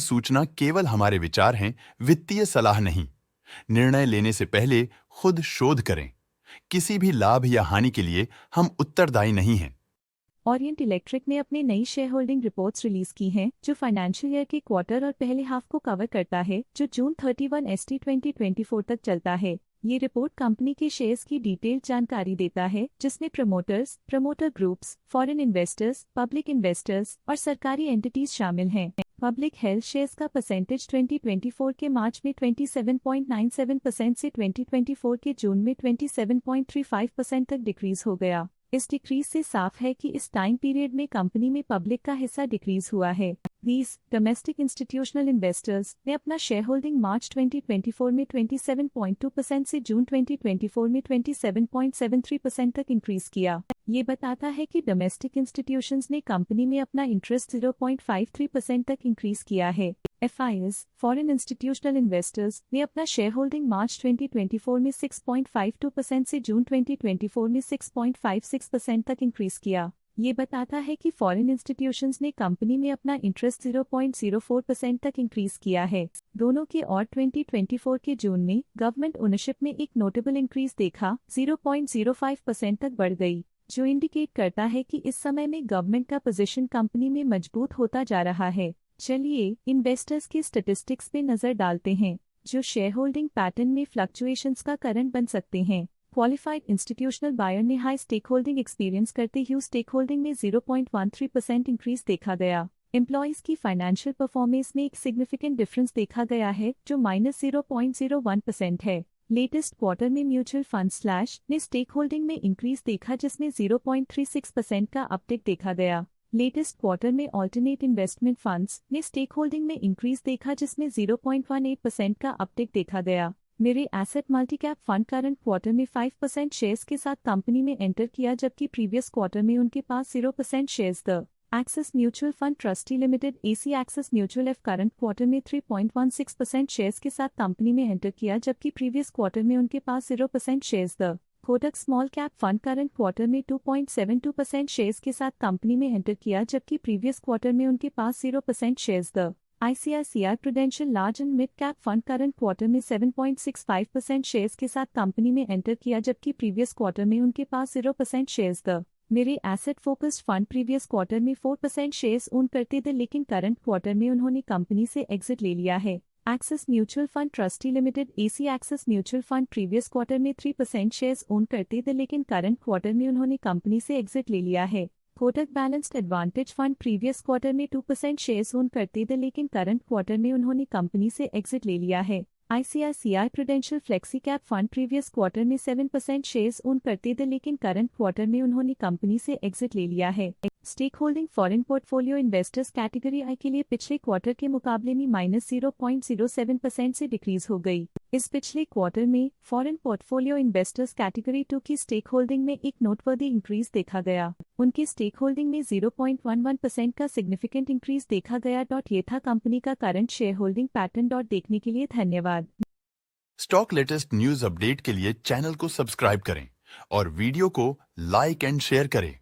सूचना केवल हमारे विचार हैं, वित्तीय सलाह नहीं। निर्णय लेने से पहले खुद शोध करें। किसी भी लाभ या हानि के लिए हम उत्तरदायी नहीं हैं। ओरिएंट इलेक्ट्रिक ने अपनी नई शेयर होल्डिंग रिपोर्ट्स रिलीज की हैं, जो फाइनेंशियल ईयर के क्वार्टर और पहले हाफ को कवर करता है, जो जून 31 ST 2024 तक चलता है। ये रिपोर्ट कंपनी के शेयर्स की डिटेल्ड जानकारी देता है, जिसमें promoters, promoter groups, foreign investors, public investors और सरकारी एंटिटीज शामिल हैं। पब्लिक हेल्थ शेयर्स का परसेंटेज 2024 के मार्च में 27.97% से 2024 के जून में 27.35% तक डिक्रीज हो गया। इस डिक्रीज से साफ है कि इस टाइम पीरियड में कंपनी में पब्लिक का हिस्सा डिक्रीज हुआ है। डोमेस्टिक इंस्टीट्यूशनल इन्वेस्टर्स ने अपना शेयर होल्डिंग मार्च 2024 में 27.2% से जून 2024 में 27.73% तक इंक्रीज किया। ये बताता है कि डोमेस्टिक इंस्टीट्यूशंस ने कंपनी में अपना इंटरेस्ट 0.53% तक इंक्रीज किया है। FIs, फॉरेन इंस्टीट्यूशनल इन्वेस्टर्स ने अपना शेयर होल्डिंग मार्च 2024 में 6.52% से जून 2024 में 6.56% तक इंक्रीज किया। ये बताता है कि फॉरेन इंस्टीट्यूशंस ने कंपनी में अपना इंटरेस्ट 0.04% तक इंक्रीज किया है। दोनों के और 2024 के जून में गवर्नमेंट ओनरशिप में एक नोटेबल इंक्रीज देखा, 0.05% तक बढ़ गई, जो इंडिकेट करता है कि इस समय में गवर्नमेंट का पोजीशन कंपनी में मजबूत होता जा रहा है। चलिए इन्वेस्टर्स के स्टैटिस्टिक्स पे नजर डालते हैं, जो शेयर होल्डिंग पैटर्न में फ्लक्चुएशंस का कारण बन सकते हैं। क्वालिफाइड इंस्टीट्यूशनल बायर ने हाई स्टेक होल्डिंग एक्सपीरियंस करते हुए स्टेक होल्डिंग में 0.13% इंक्रीज देखा गया। एम्प्लॉयज की फाइनेंशियल परफॉर्मेंस में एक सिग्निफिकेंट डिफरेंस देखा गया है, जो -0.01% है। लेटेस्ट क्वार्टर में म्यूचुअल फंड स्लैश ने स्टेक होल्डिंग में इंक्रीज देखा, जिसमें 0.36% का अपटिक देखा गया। लेटेस्ट क्वार्टर में ऑल्टरनेट इन्वेस्टमेंट फंड्स ने स्टेक होल्डिंग में इंक्रीज देखा, जिसमें 0.18% का अपटिक देखा गया। मेरे asset multicap fund current quarter में 5% शेयर्स के साथ कंपनी में एंटर किया, जबकि प्रीवियस क्वार्टर में उनके पास 0% shares the axis mutual fund trustee limited AC axis mutual F current quarter में 3.16% शेयर्स के साथ कंपनी में एंटर किया, जबकि प्रीवियस क्वार्टर में उनके पास 0% shares the Kotak small cap fund current quarter में 2.72% शेयर्स के साथ कंपनी में एंटर किया, जबकि प्रीवियस क्वार्टर में उनके पास 0% shares the ICICI prudential large and mid cap fund current quarter में 7.65% शेयर्स के साथ कंपनी में एंटर किया, जबकि प्रीवियस क्वार्टर में उनके पास 0% शेयर्स द मेरे asset focused fund previous quarter में 4% शेयर्स ओन करते थे, लेकिन करंट क्वार्टर में उन्होंने कंपनी से एग्जिट ले लिया है। Axis mutual fund trustee limited AC axis mutual fund previous quarter में 3% शेयर्स ओन करते थे, लेकिन करंट क्वार्टर में उन्होंने कंपनी से एग्जिट ले लिया है। Kotak balanced advantage fund previous quarter में 2% शेयर्स ओन करते थे, लेकिन करंट क्वार्टर में उन्होंने कंपनी से एग्जिट ले लिया है। ICICI prudential flexi cap fund previous quarter में 7% शेयर्स ओन करते थे, लेकिन करंट क्वार्टर में उन्होंने कंपनी से एग्जिट ले लिया है। Stake holding foreign portfolio investors category I के लिए पिछले क्वार्टर के मुकाबले में -0.07% से डिक्रीज हो गई। इस पिछले क्वार्टर में फॉरेन पोर्टफोलियो इन्वेस्टर्स कैटेगरी 2 की स्टेक होल्डिंग में एक नोटवर्दी इंक्रीज देखा गया। उनकी स्टेक होल्डिंग में 0.11% का सिग्निफिकेंट इंक्रीज देखा गया। ये था कंपनी का करंट शेयर होल्डिंग पैटर्न। देखने के लिए धन्यवाद। स्टॉक लेटेस्ट न्यूज अपडेट के लिए चैनल को सब्सक्राइब करें और वीडियो को लाइक एंड शेयर करें।